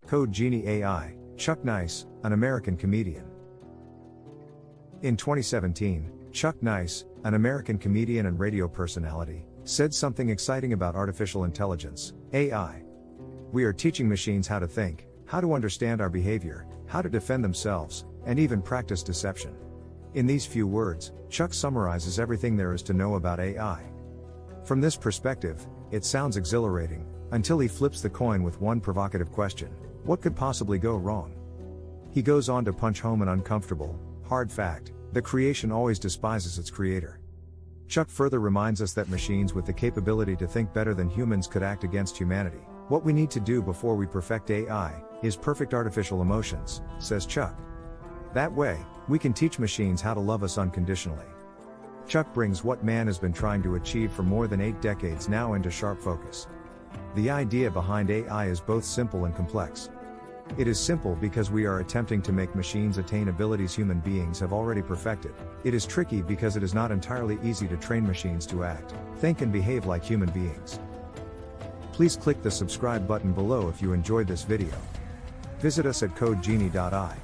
code-genie.ai, Chuck Nice, an American comedian. In 2017, Chuck Nice, an American comedian and radio personality, said something exciting about artificial intelligence, AI. We are teaching machines how to think, how to understand our behavior, how to defend themselves, and even practice deception. In these few words, Chuck summarizes everything there is to know about AI. From this perspective, it sounds exhilarating, until he flips the coin with one provocative question: what could possibly go wrong? He goes on to punch home an uncomfortable, hard fact: the creation always despises its creator. Chuck further reminds us that machines with the capability to think better than humans could act against humanity. What we need to do before we perfect AI is perfect artificial emotions, says Chuck. That way, we can teach machines how to love us unconditionally. Chuck brings what man has been trying to achieve for more than 8 decades now into sharp focus. The idea behind AI is both simple and complex. It is simple because we are attempting to make machines attain abilities human beings have already perfected. It is tricky because it is not entirely easy to train machines to act, think and behave like human beings. Please click the subscribe button below if you enjoyed this video. Visit us at code-genie.ai.